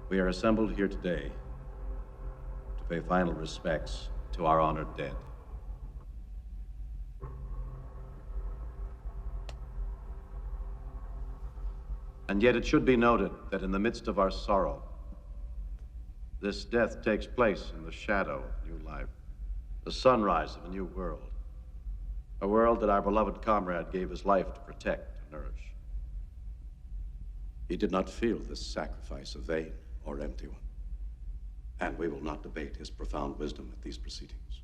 We are assembled here today to pay final respects to our honored dead. And yet it should be noted that in the midst of our sorrow, this death takes place in the shadow of new life, the sunrise of a new world, a world that our beloved comrade gave his life to protect and nourish. He did not feel this sacrifice a vain or empty one, and we will not debate his profound wisdom at these proceedings.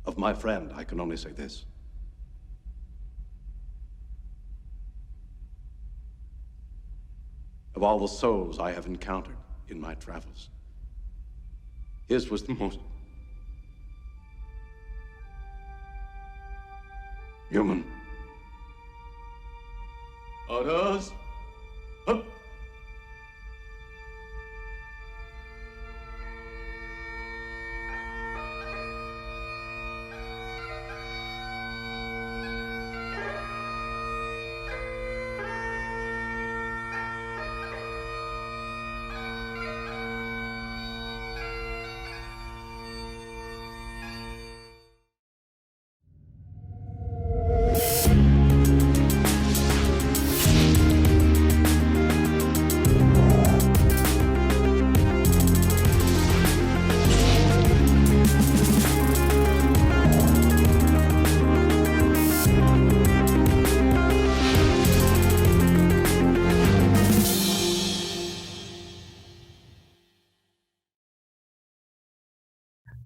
Of my friend, I can only say this. Of all the souls I have encountered in my travels, his was the most human. Others. Up.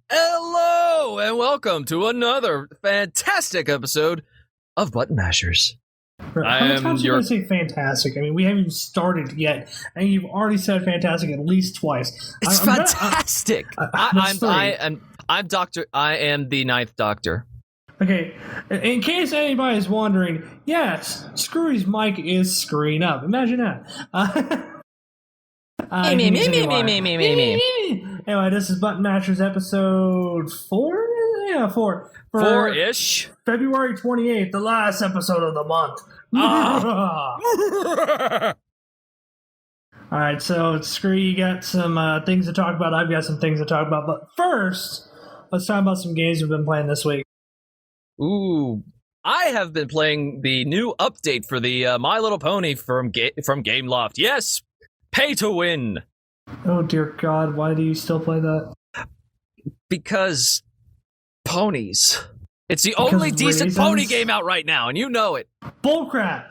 Hello, and welcome to another fantastic episode of Button Mashers. How many times are you going to say fantastic? I mean, we haven't even started yet, and you've already said fantastic at least twice. It's fantastic. I'm Doctor. I am the Ninth Doctor. Okay, in case anybody is wondering, yes, Screwy's mic is screwing up. Imagine that. Anyway, this is Button Mashers episode 4? Yeah, 4. For 4-ish. February 28th, the last episode of the month. Alright, so Screwy, you got some things to talk about. I've got some things to talk about. But first, let's talk about some games we've been playing this week. Ooh, I have been playing the new update for the My Little Pony from Gameloft. Yes, pay to win. Oh dear God, why do you still play that? Because ponies. It's the only decent pony game out right now, and you know it. Bullcrap.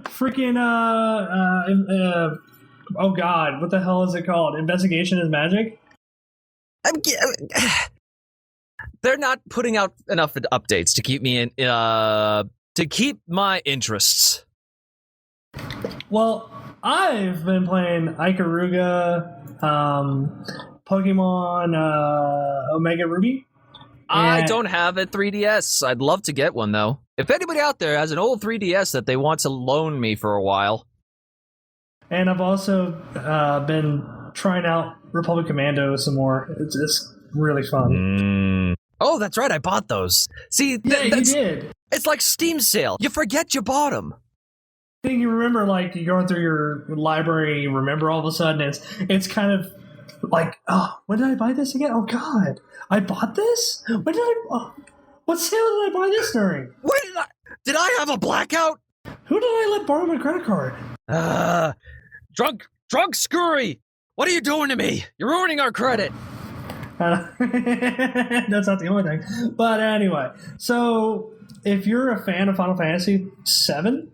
Freaking, oh God, what the hell is it called? Investigation is Magic? They're not putting out enough updates to keep me in, to keep my interests. Well, I've been playing Ikaruga, Pokemon Omega Ruby. I don't have a 3DS. I'd love to get one, though. If anybody out there has an old 3DS that they want to loan me for a while. And I've also been trying out Republic Commando some more. It's really fun. Oh, that's right. I bought those. See, you did. It's like Steam sale. You forget you bought them. I think you remember, like, you're going through your library, you remember all of a sudden, it's kind of like, oh, when did I buy this again? Oh, God, I bought this? What sale did I buy this during? Did I have a blackout? Who did I let borrow my credit card? Drunk Scurry! What are you doing to me? You're ruining our credit. That's not the only thing. But anyway, so if you're a fan of Final Fantasy VII,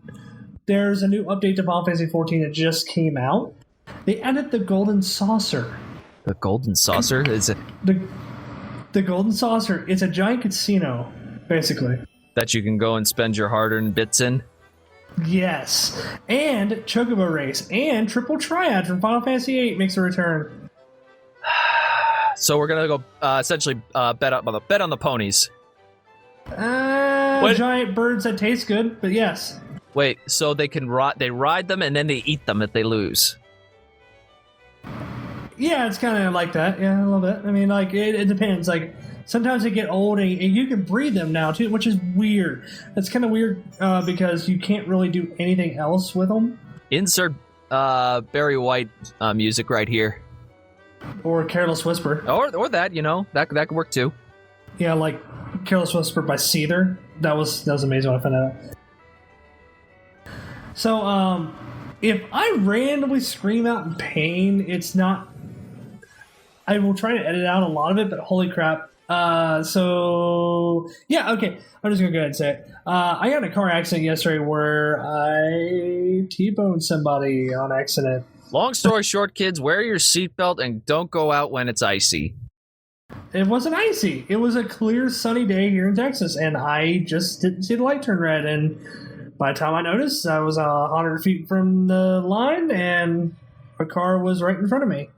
there's a new update to Final Fantasy XIV that just came out. They added the Golden Saucer. The Golden Saucer? Is it the Golden Saucer? It's a giant casino, basically. That you can go and spend your hard-earned bits in? Yes. And Chocobo Race and Triple Triad from Final Fantasy VIII makes a return. So we're gonna go essentially bet on the ponies. Giant birds that taste good, but yes. Wait, so they ride them and then they eat them if they lose. Yeah, it's kind of like that. Yeah, a little bit. I mean, like, it depends. Like, sometimes they get old, and you can breed them now, too, which is weird. It's kind of weird because you can't really do anything else with them. Insert Barry White music right here. Or Careless Whisper. Or that, that could work too. Yeah, like Careless Whisper by Seether. That was amazing when I found out. So, if I randomly scream out in pain, it's not... I will try to edit out a lot of it, but holy crap. So, yeah, okay. I'm just going to go ahead and say it. I got in a car accident yesterday where I T-boned somebody on accident. Long story short, kids, wear your seatbelt and don't go out when it's icy. It wasn't icy. It was a clear, sunny day here in Texas, and I just didn't see the light turn red. And by the time I noticed, I was 100 feet from the line, and a car was right in front of me.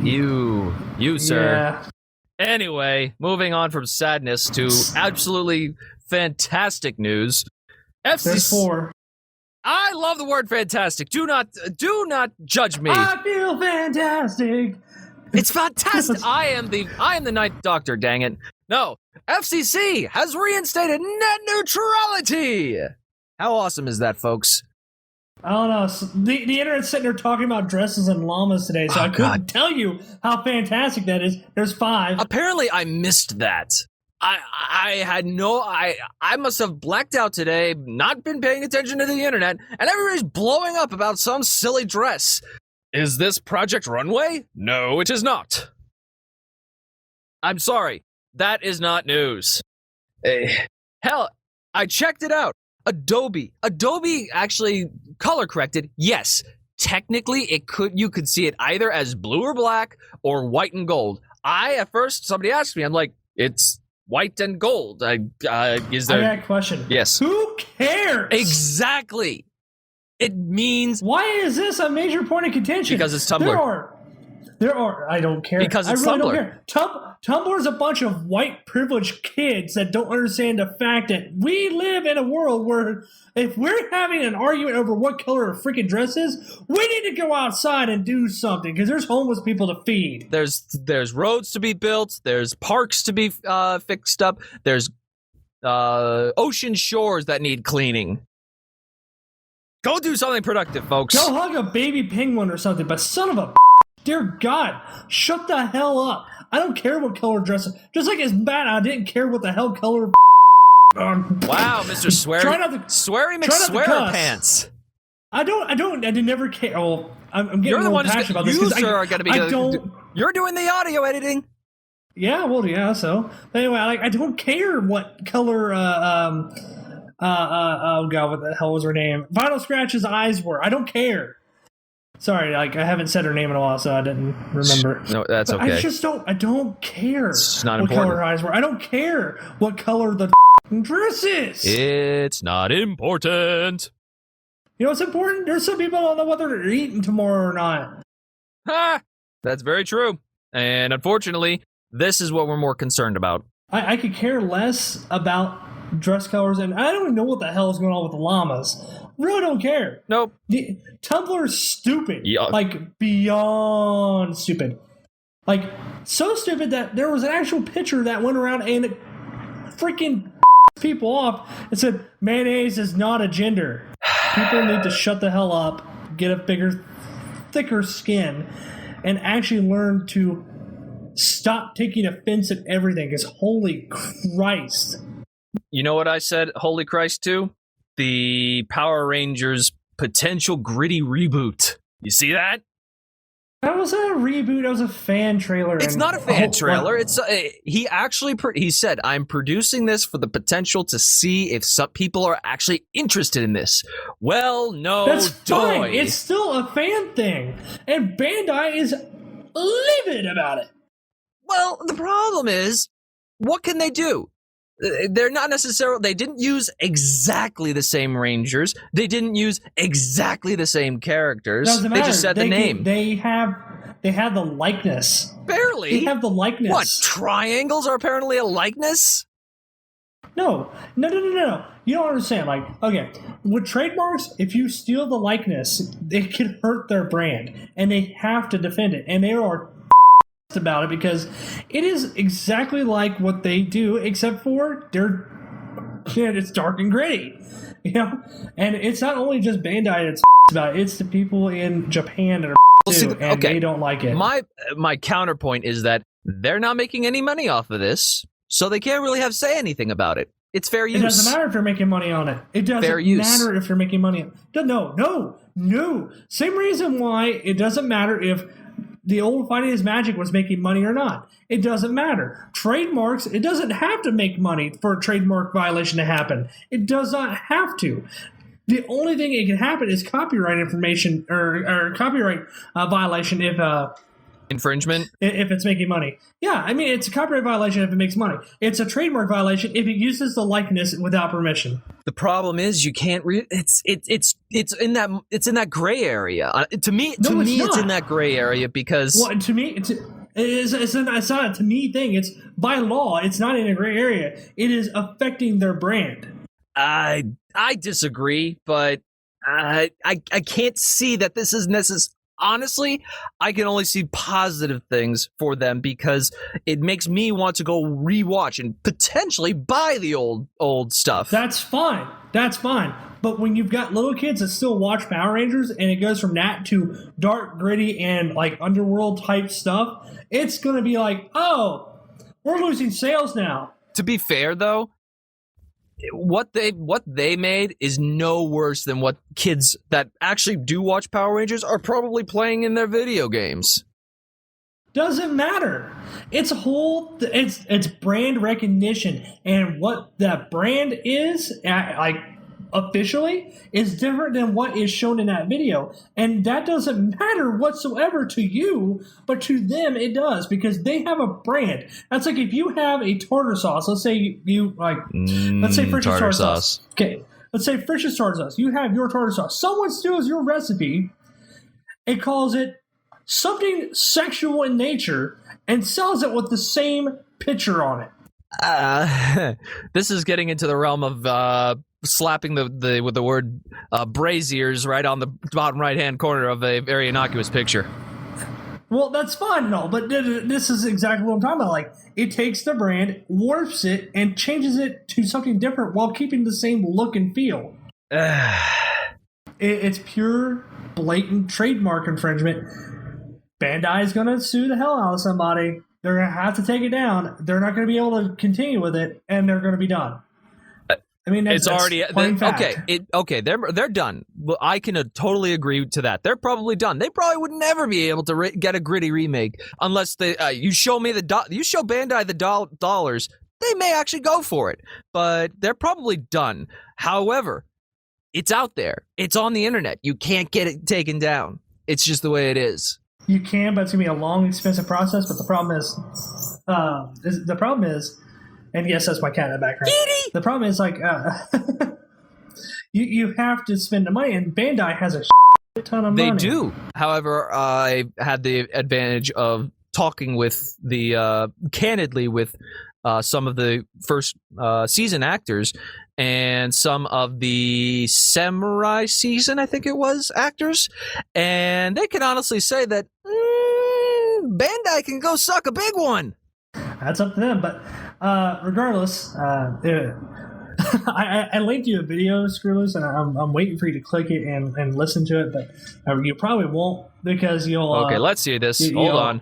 You, sir. Yeah. Anyway, moving on from sadness to absolutely fantastic news. There's 4. I love the word fantastic. Do not judge me. I feel fantastic. It's fantastic. I am the Ninth Doctor, dang it. No, FCC has reinstated net neutrality. How awesome is that, folks? I don't know. The internet's sitting there talking about dresses and llamas today, so I couldn't tell you how fantastic that is. There's 5. Apparently, I missed that. I must have blacked out today, not been paying attention to the internet, and everybody's blowing up about some silly dress. Is this Project Runway? No, it is not. I'm sorry. That is not news. Hell, I checked it out. Adobe actually color corrected. Yes, technically you could see it either as blue or black or white and gold. At first somebody asked me, I'm like, it's white and gold. I got a question. Yes. Who cares? Exactly. It means... Why is this a major point of contention? Because it's Tumblr. There are. I don't care. Because it's I really Tumblr. Don't care. Tumblr's a bunch of white privileged kids that don't understand the fact that we live in a world where if we're having an argument over what color a freaking dress is, we need to go outside and do something because there's homeless people to feed. There's roads to be built. There's parks to be fixed up. There's ocean shores that need cleaning. Go do something productive, folks. Go hug a baby penguin or something, but son of a dear God, shut the hell up. I don't care what color dress. Just like it's bad, I didn't care what the hell color. Wow, Mr. Sweary McSwearer pants. I did never care. Well, I'm getting You're the more one passionate about this. are going to be. You're doing the audio editing. Yeah, well, yeah. So anyway, I don't care what color. Oh God, what the hell was her name? Vinyl Scratch's eyes were. I don't care. Sorry, I haven't said her name in a while, so I didn't remember. No, that's okay. I don't care. It's not what important. Color her eyes were. I don't care what color the dress is. It's not important. You know what's important? There's some people who don't know whether they're eating tomorrow or not. Ha! That's very true. And unfortunately, this is what we're more concerned about. I could care less about dress colors, and I don't even know what the hell is going on with the llamas. Really don't care. Nope. Tumblr is stupid. Yeah. Like, beyond stupid. Like, so stupid that there was an actual picture that went around and it freaking people off and said, mayonnaise is not a gender. People need to shut the hell up, get a bigger, thicker skin, and actually learn to stop taking offense at everything, because holy Christ. You know what I said, holy Christ, too? The Power Rangers potential gritty reboot. You see that? That was a reboot. That was a fan trailer. It's not a fan trailer. It's he actually he said, "I'm producing this for the potential to see if some people are actually interested in this." Well, no, that's fine. doy. It's still a fan thing, and Bandai is livid about it. Well, the problem is, what can they do? They're not necessarily. They didn't use exactly the same Rangers. They didn't use exactly the same characters. Doesn't matter. They just said the name. They have the likeness. Barely. They have the likeness. What? Triangles are apparently a likeness? No. You don't understand. Like, okay, with trademarks, if you steal the likeness, it can hurt their brand, and they have to defend it. And they are about it because it is exactly like what they do, except for they're it's dark and gritty, And it's not only just Bandai that's about it, it's the people in Japan that are too, and they don't like it. My counterpoint is that they're not making any money off of this, so they can't really say anything about it. It's fair use. It doesn't matter if you're making money on it. It doesn't matter if you're making money on it. No. Same reason why it doesn't matter if the old Fighting is Magic was making money or not. It doesn't matter. Trademarks, it doesn't have to make money for a trademark violation to happen. It does not have to. The only thing it can happen is copyright information or copyright violation if infringement if it's making money. Yeah, I mean it's a copyright violation if it makes money. It's a trademark violation if it uses the likeness without permission. The problem is you can't. It's in that gray area. To me, it's in that gray area because to me it's not a to me thing. It's by law. It's not in a gray area. It is affecting their brand. I disagree, but I can't see that this is necessary. Honestly, I can only see positive things for them because it makes me want to go rewatch and potentially buy the old stuff. That's fine. But when you've got little kids that still watch Power Rangers and it goes from that to dark, gritty, and like underworld type stuff, it's going to be like, oh, we're losing sales now. To be fair, though, what they made is no worse than what kids that actually do watch Power Rangers are probably playing in their video games. Doesn't matter. It's brand recognition, and what that brand is officially is different than what is shown in that video, and that doesn't matter whatsoever to you, but to them it does because they have a brand. That's like if you have a tartar sauce. Let's say let's say Frisch's tartar sauce. Okay, let's say Frisch's tartar sauce. You have your tartar sauce. Someone steals your recipe and calls it something sexual in nature and sells it with the same picture on it. This is getting into the realm of slapping the with the word braziers right on the bottom right hand corner of a very innocuous picture. Well, that's fine and all, but this is exactly what I'm talking about. Like, it takes the brand, warps it, and changes it to something different while keeping the same look and feel. It's pure, blatant trademark infringement. Bandai is going to sue the hell out of somebody. They're going to have to take it down. They're not going to be able to continue with it, and they're going to be done. I mean, that's okay. They're done. Well, I can totally agree to that. They're probably done. They probably would never be able to get a gritty remake unless you show Bandai the dollars. They may actually go for it, but they're probably done. However, it's out there. It's on the internet. You can't get it taken down. It's just the way it is. You can, but it's gonna be a long, expensive process. But the problem is. And yes, that's my cat in the background. Kitty! The problem is, you have to spend the money, and Bandai has a ton of money. They do. However, I had the advantage of talking with candidly with some of the first season actors and some of the Samurai season, I think it was, actors. And they can honestly say that Bandai can go suck a big one. That's up to them, but regardless, I linked you a video, Screwloose, and I'm waiting for you to click it and listen to it, but you probably won't because you'll... Okay, let's see this. Hold on.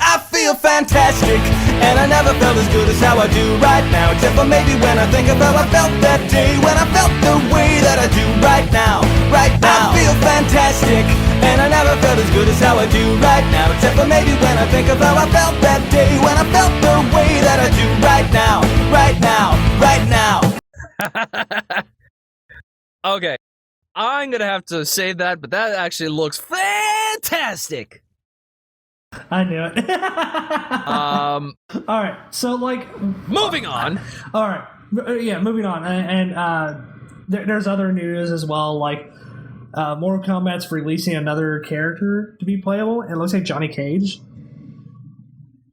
I feel fantastic, and I never felt as good as how I do right now, except for maybe when I think of how I felt that day, when I felt the way that I do right now. I feel fantastic, and I never felt as good as how I do right now, except for maybe when I think of how I felt that day, when I felt the way that I do right now. Okay, I'm gonna have to say that, but that actually looks fantastic. I knew it. All right, so moving on. All right, yeah, moving on, and there's other news as well, like Mortal Kombat's releasing another character to be playable. It looks like Johnny Cage.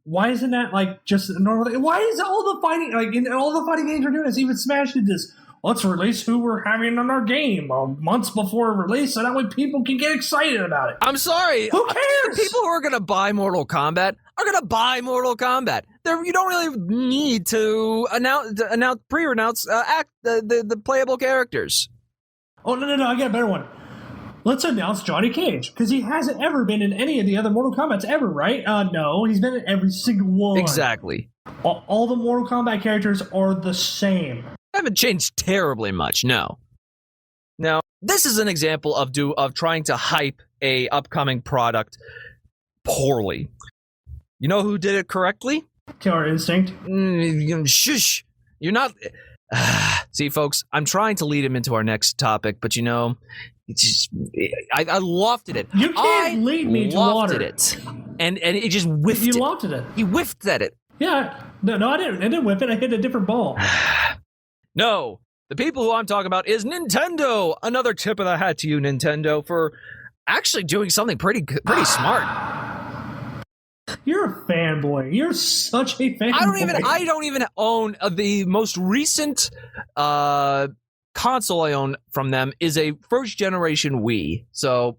Why isn't that just normal? Why is all the fighting in all the fighting games are doing this? Even Smash did this. Let's release who we're having on our game months before release, so that way people can get excited about it. I'm sorry. Who cares? The people who are going to buy Mortal Kombat are going to buy Mortal Kombat. you don't really need to pre-announce the playable characters. Oh, no, I got a better one. Let's announce Johnny Cage, because he hasn't ever been in any of the other Mortal Kombats ever, right? No, he's been in every single one. Exactly. All the Mortal Kombat characters are the same. Haven't changed terribly much, no. Now, this is an example of trying to hype a upcoming product poorly. You know who did it correctly? Killer Instinct. Shush. You're not... See, folks, I'm trying to lead him into our next topic, but it's just, I lofted it. You can't lead me to water. It, and it just whiffed you it. You lofted it. He whiffed at it. Yeah. No, I didn't whip it. I hit a different ball. No. The people who I'm talking about is Nintendo. Another tip of the hat to you, Nintendo, for actually doing something pretty smart. You're a fanboy. You're such a fanboy. I don't even own the most recent console I own from them is a first generation Wii. So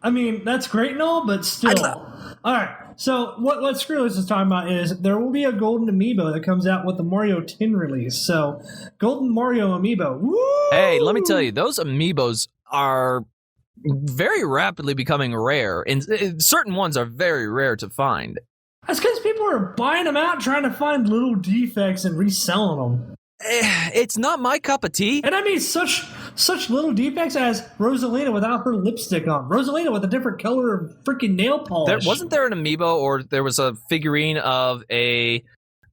I mean, that's great and all, but still. All right. So what Screwless is talking about is there will be a golden amiibo that comes out with the Mario 10 release. So golden Mario amiibo. Woo! Hey, let me tell you, those amiibos are very rapidly becoming rare, and certain ones are very rare to find. That's because people are buying them out, trying to find little defects and reselling them. It's not my cup of tea. And I mean such little defects as Rosalina without her lipstick on. Rosalina with a different color of freaking nail polish. Wasn't there an amiibo, or there was a figurine of a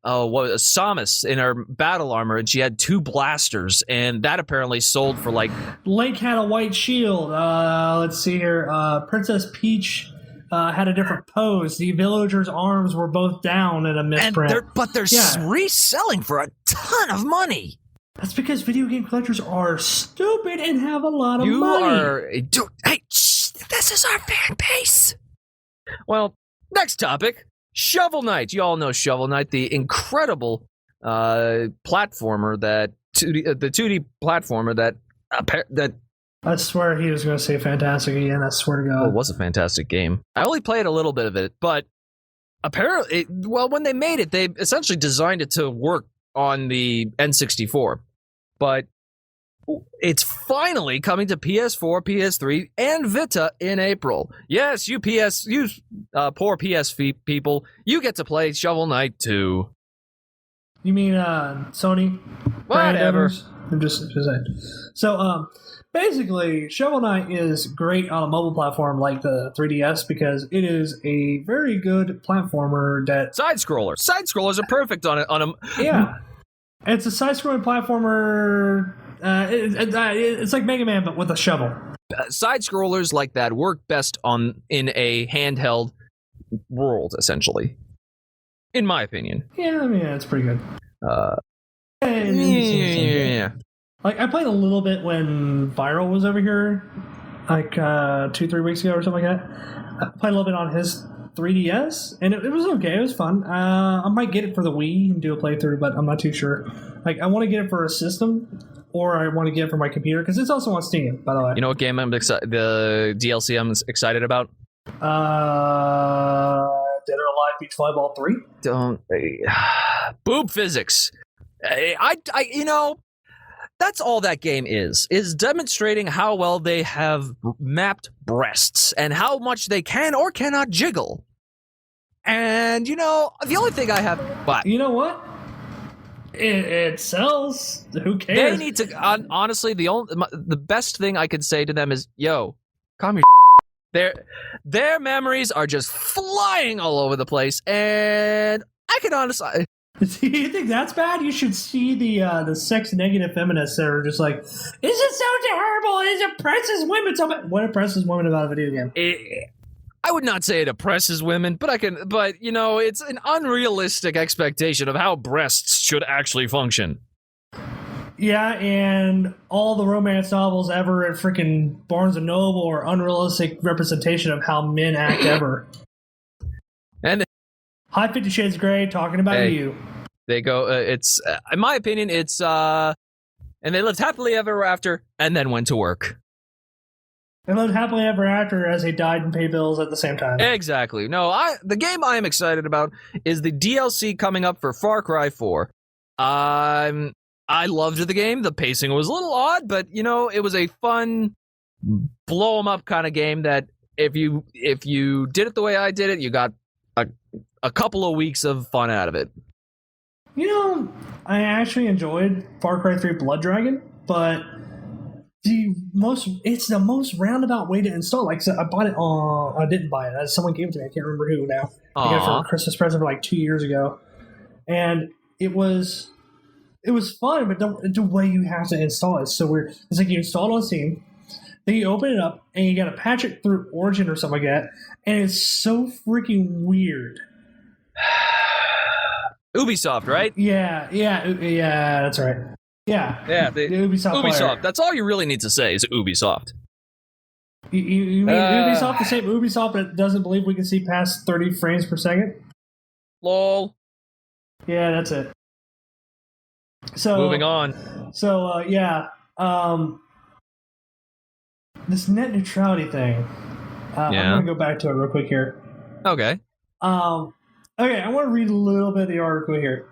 Samus in her battle armor, and she had 2 blasters, and that apparently sold for like... Link had a white shield. Let's see here. Princess Peach had a different pose. The villagers' arms were both down in a misprint. But they're reselling for a ton of money. That's because video game collectors are stupid and have a lot of money. Hey, this is our fan base. Well, next topic. Shovel Knight. You all know Shovel Knight, the incredible platformer the 2D platformer that I swear he was going to say fantastic again. I swear to God. It was a fantastic game. I only played a little bit of it, but apparently, when they made it, they essentially designed it to work on the N64. But it's finally coming to PS4, PS3, and Vita in April. Yes, you poor PS people, you get to play Shovel Knight too. You mean Sony? Whatever. I'm just saying. So, basically, Shovel Knight is great on a mobile platform like the 3DS because it is a very good platformer that... Side-scroller. Side-scrollers are perfect on a... Yeah. It's a side-scrolling platformer... it's like Mega Man, but with a shovel. Side-scrollers like that work best in a handheld world, essentially. In my opinion. Yeah, I mean, it's pretty good. Yeah. Like, I played a little bit when Viral was over here, like 2-3 weeks ago or something like that. I played a little bit on his 3DS, and it was okay. It was fun. I might get it for the Wii and do a playthrough, but I'm not too sure. Like, I want to get it for a system, or I want to get it for my computer, because it's also on Steam, by the way. You know what game the DLC I'm excited about? Dead or Alive Beach Volleyball 3? Boob physics. That's all that game is demonstrating how well they have mapped breasts and how much they can or cannot jiggle. And, the only thing I have... But you know what? It sells. Who cares? They need to... honestly, the best thing I could say to them is, yo, calm your their memories are just flying all over the place, and I can honestly... Do you think that's bad? You should see the sex-negative feminists that are just like, "Is it so terrible? It oppresses women so much." What oppresses women about a video game? I would not say it oppresses women, but it's an unrealistic expectation of how breasts should actually function. Yeah, and all the romance novels ever at freaking Barnes & Noble are unrealistic representation of how men act ever. And High 50 Shades of Grey, talking about you. They go, it's, in my opinion, it's, and they lived happily ever after, and then went to work. They lived happily ever after as they died and paid bills at the same time. Exactly. No, the game I am excited about is the DLC coming up for Far Cry 4. I loved the game. The pacing was a little odd, but it was a fun blow 'em up kind of game that if you did it the way I did it, you got a couple of weeks of fun out of it. I actually enjoyed Far Cry 3 Blood Dragon, but it's the most roundabout way to install. Like, so I bought it I didn't buy it. Someone gave it to me. I can't remember who now. I got it for a Christmas present for like 2 years ago. And it was fun, but the way you have to install it is so weird. It's like you install it on Steam, then you open it up, and you got to patch it through Origin or something like that, and it's so freaking weird. Ubisoft, right? Yeah, that's right. Yeah, the Ubisoft. Player. That's all you really need to say is Ubisoft. You mean Ubisoft, the same Ubisoft that doesn't believe we can see past 30 frames per second? Lol. Yeah, that's it. So moving on. So this net neutrality thing. I'm gonna go back to it real quick here. Okay. Okay, I want to read a little bit of the article here.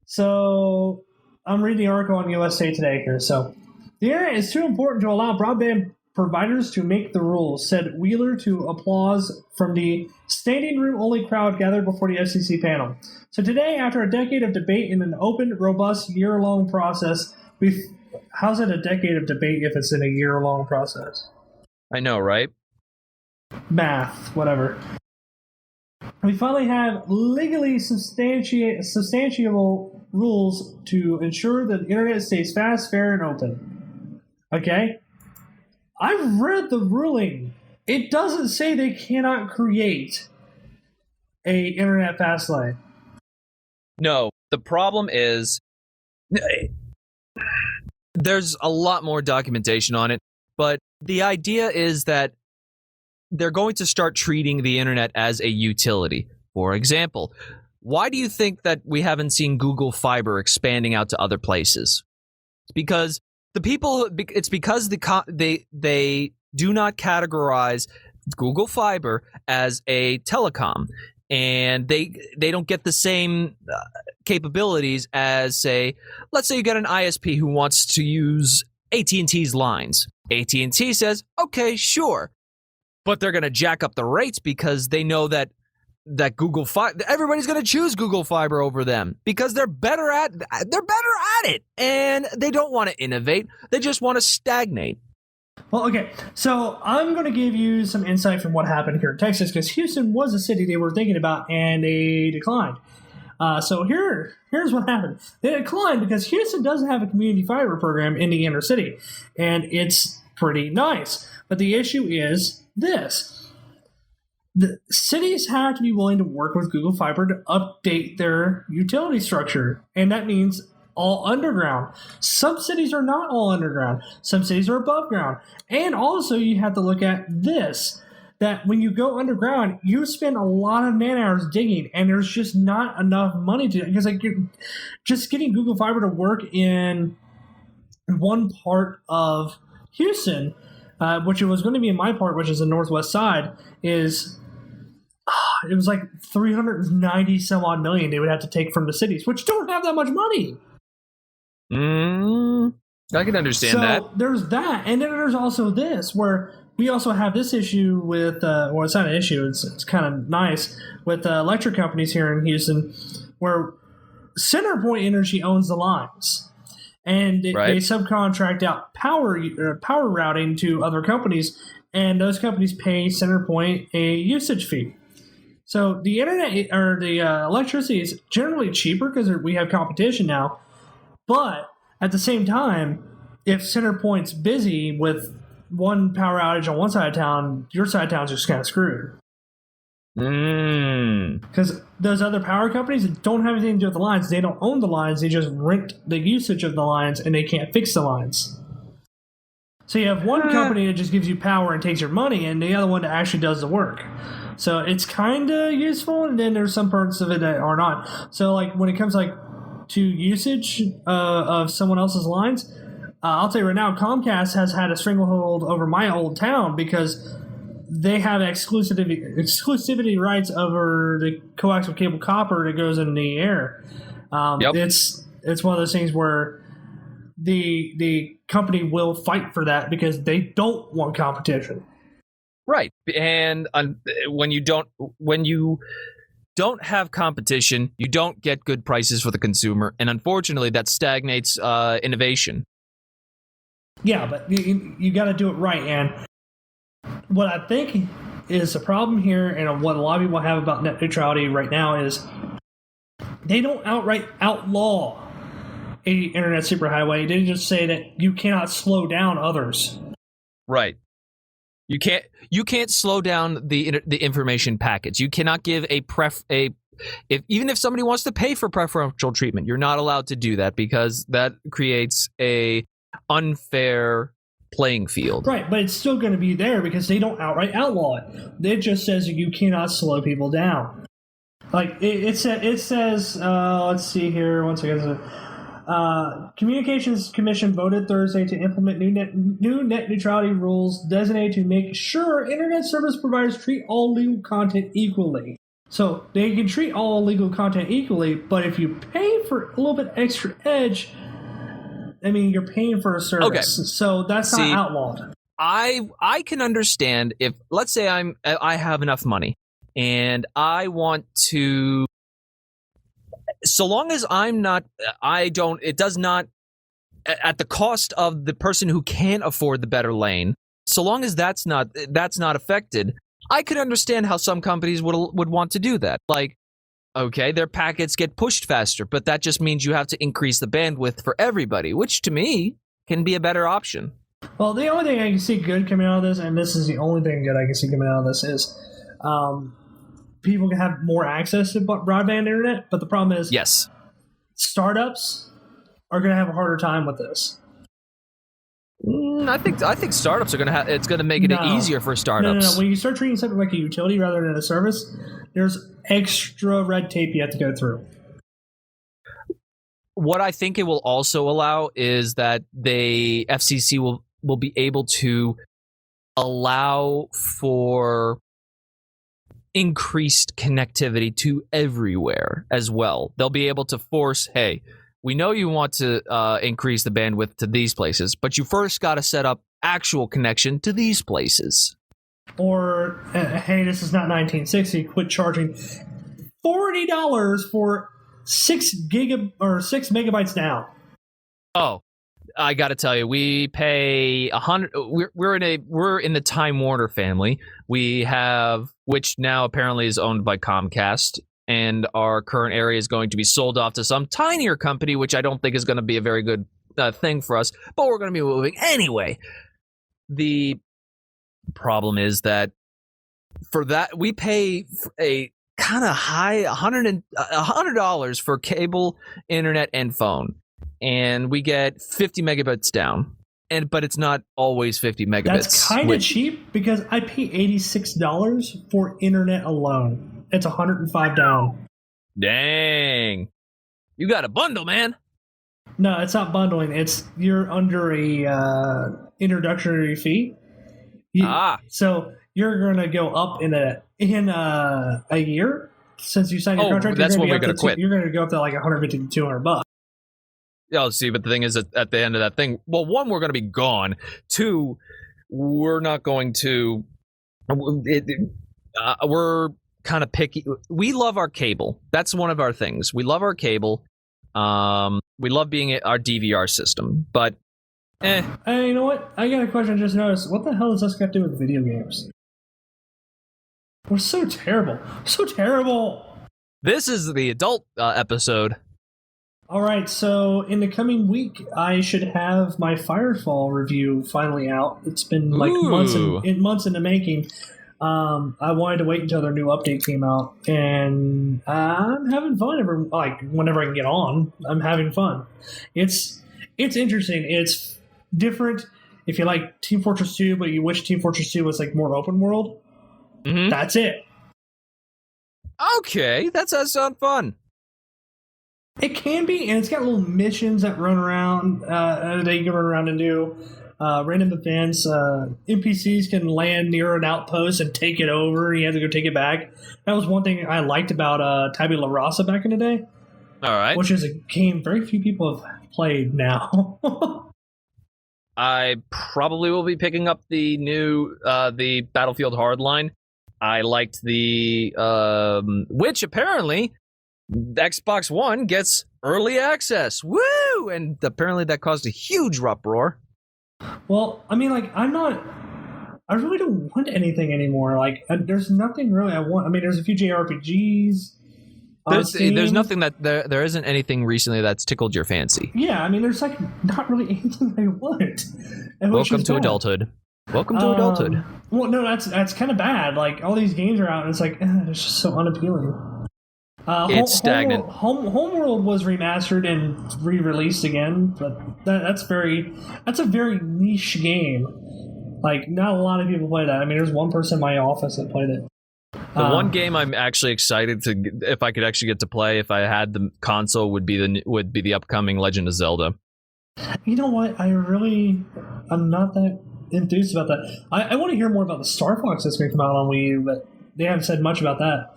So I'm reading the article on USA Today here. So the internet is too important to allow broadband providers to make the rules, said Wheeler to applause from the standing room only crowd gathered before the FCC panel. So today, after a decade of debate in an open, robust, year-long process, how's it a decade of debate if it's in a year-long process? I know, right? Math, whatever. We finally have legally substantiable rules to ensure that the internet stays fast, fair, and open. Okay? I've read the ruling. It doesn't say they cannot create a internet fast lane. No, the problem is there's a lot more documentation on it, but the idea is that they're going to start treating the internet as a utility. For example, why do you think that we haven't seen Google Fiber expanding out to other places? It's because they do not categorize Google Fiber as a telecom, and they don't get the same capabilities as, let's say you got an ISP who wants to use AT&T's lines. AT&T says, okay, sure. But they're going to jack up the rates because they know that Google Fiber, everybody's going to choose Google Fiber over them because they're better at it, and they don't want to innovate. They just want to stagnate. Well, okay, so I'm going to give you some insight from what happened here in Texas, because Houston was a city they were thinking about, and they declined. So here's what happened. They declined because Houston doesn't have a community fiber program in the inner city, and it's pretty nice. But the issue is this. The cities have to be willing to work with Google Fiber to update their utility structure, and that means all underground. Some cities are not all underground. Some cities are above ground. And also you have to look at this, that when you go underground, you spend a lot of man hours digging, and there's just not enough money to, because like just getting Google Fiber to work in one part of Houston, which it was going to be in my part, which is the northwest side, is it was like 390 some odd million they would have to take from the cities, which don't have that much money. I can understand that. So there's that, and then there's also this, where we also have this issue with, well, it's not an issue, it's kind of nice, with electric companies here in Houston, where CenterPoint Energy owns the lines. And they subcontract out power routing to other companies, and those companies pay CenterPoint a usage fee. So the internet or the electricity is generally cheaper because we have competition now. But at the same time, if CenterPoint's busy with one power outage on one side of town, your side of town's just kind of screwed. Because those other power companies don't have anything to do with the lines. They don't own the lines. They just rent the usage of the lines, and they can't fix the lines. So you have one company that just gives you power and takes your money, and the other one that actually does the work. So it's kind of useful, and then there's some parts of it that are not. So like when it comes like to usage of someone else's lines, I'll tell you right now, Comcast has had a stranglehold over my old town because they have exclusivity rights over the coaxial cable copper that goes in the air. It's one of those things where the company will fight for that because they don't want competition. Right, and when you don't have competition, you don't get good prices for the consumer, and unfortunately, that stagnates innovation. Yeah, but you got to do it right. And what I think is the problem here, and what a lot of people have about net neutrality right now, is they don't outright outlaw a internet superhighway. They just say that you cannot slow down others. Right. You can't slow down the information packets. You cannot give even if somebody wants to pay for preferential treatment, you're not allowed to do that because that creates a unfair playing field. Right, but it's still going to be there because they don't outright outlaw it. It just says you cannot slow people down. Like it says. Let's see here. One second. Communications Commission voted Thursday to implement new net neutrality rules designated to make sure internet service providers treat all legal content equally. So they can treat all legal content equally, but if you pay for a little bit extra edge, I mean, you're paying for a service. Okay. So that's not outlawed. I can understand if, let's say I have enough money and I want to, so long as it does not, at the cost of the person who can't afford the better lane, so long as that's not affected, I could understand how some companies would want to do that. Like, okay, their packets get pushed faster, but that just means you have to increase the bandwidth for everybody, which to me can be a better option. Well, the only thing I can see good coming out of this, and this is the only thing good I can see coming out of this, is people can have more access to broadband internet, but the problem is yes, startups are going to have a harder time with this. I think startups are going to have. It's going to make it easier for startups. No. When you start treating something like a utility rather than a service, there's extra red tape you have to go through. What I think it will also allow is that the FCC will be able to allow for increased connectivity to everywhere as well. They'll be able to force, hey, we know you want to increase the bandwidth to these places, but you first got to set up actual connection to these places. Or, hey, this is not 1960. Quit charging $40 for 6 megabytes down. Oh, I got to tell you, we pay 100. We're in the Time Warner family. We have, which now apparently is owned by Comcast. And our current area is going to be sold off to some tinier company, which I don't think is going to be a very good thing for us. But we're going to be moving anyway. The problem is that for that we pay a kind of high $100 for cable, internet, and phone, and we get 50 megabits down. But it's not always 50 megabits. That's kind of cheap because I pay $86 for internet alone. It's $105 down. Dang. You got a bundle, man. No, it's not bundling. It's you're under a introductory fee. So you're going to go up in a year since you signed your contract. That's when we're going to quit. You're going to go up to like $150 to $200. Yeah, see, but the thing is, at the end of that thing, well, one, we're going to be gone. Two, we're not going to. We're kind of picky. We love our cable. That's one of our things. We love our cable. We love being our DVR system, but Hey, you know what? I got a question. I just noticed. What the hell does this got to do with video games? We're so terrible. So terrible. This is the adult episode. All right, so in the coming week, I should have my Firefall review finally out. It's been like months in the making. I wanted to wait until their new update came out, and I'm having fun. Whenever I can get on, I'm having fun. It's interesting. It's different. If you like Team Fortress 2, but you wish Team Fortress 2 was like more open world, that's it. Okay, that does sound fun. It can be, and it's got little missions that run around that you can run around and do. Random events. NPCs can land near an outpost and take it over. You have to go take it back. That was one thing I liked about Tabula Rasa back in the day. All right. Which is a game very few people have played now. I probably will be picking up the new the Battlefield Hardline. I liked the which apparently Xbox One gets early access. Woo! And apparently that caused a huge uproar. Well, I mean, like, I really don't want anything anymore. Like, there's nothing really I want. I mean, there's a few JRPGs. There's nothing that there isn't anything recently that's tickled your fancy. Yeah, I mean, there's like not really anything I want. Welcome to adulthood. Welcome to adulthood. Well, no, that's kind of bad. Like, all these games are out, and it's like it's just so unappealing. It's stagnant. Homeworld was remastered and re-released again, but that's a very niche game. Like, not a lot of people play that. I mean, there's one person in my office that played it. The one game I'm actually excited to, if I could actually get to play, if I had the console, would be the upcoming Legend of Zelda. You know what? I'm not that enthused about that. I want to hear more about the Star Fox that's going to come out on Wii U, but they haven't said much about that.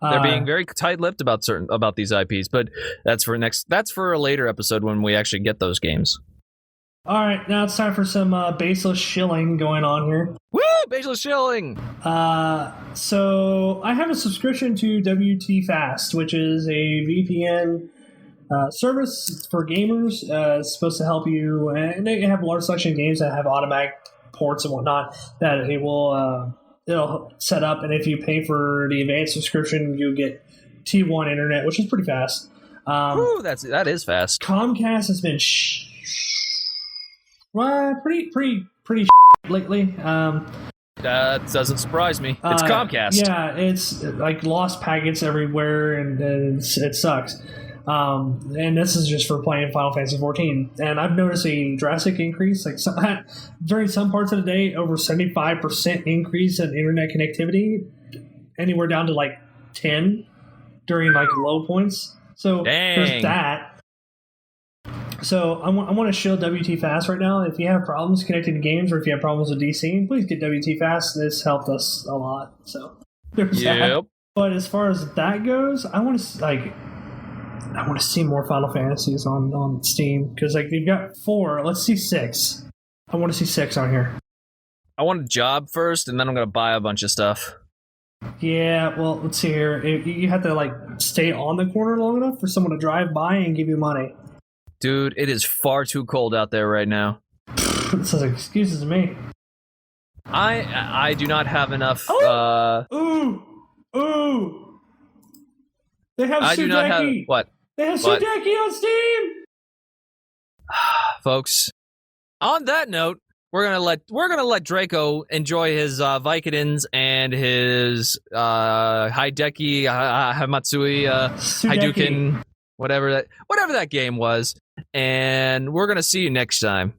They're being very tight-lipped about these IPs, but that's for a later episode when we actually get those games. All right, now it's time for some baseless shilling going on here. Woo! Baseless shilling! So I have a subscription to WT Fast, which is a VPN service for gamers. It's supposed to help you, and they have a large selection of games that have automatic ports and whatnot that it will it'll set up. And if you pay for the advanced subscription, you get T1 internet, which is pretty fast. Ooh, that is fast. Comcast has been pretty lately. That doesn't surprise me. It's Comcast. Yeah, it's like lost packets everywhere, and it sucks. And this is just for playing Final Fantasy 14. And I've noticed a drastic increase, like during some parts of the day, over 75% increase in internet connectivity, anywhere down to like 10 during like low points. So there's that. So I want to shield WT Fast right now. If you have problems connecting to games, or if you have problems with DC, please get WT Fast. This helped us a lot. So there's that. But as far as that goes, I want to see more Final Fantasies on Steam, because like you've got 4. Let's see 6. I want to see 6 on here. I want a job first, and then I'm gonna buy a bunch of stuff. Yeah, well, let's see here. You have to like stay on the corner long enough for someone to drive by and give you money. Dude, it is far too cold out there right now. This is excuses to me. I do not have enough. Ooh! They have I Sudeki. do not have what? They have Sudeki on Steam. Folks, on that note, we're gonna let Draco enjoy his Vicodins and his Hideki Hamatsui Hadouken, whatever that game was, and we're gonna see you next time.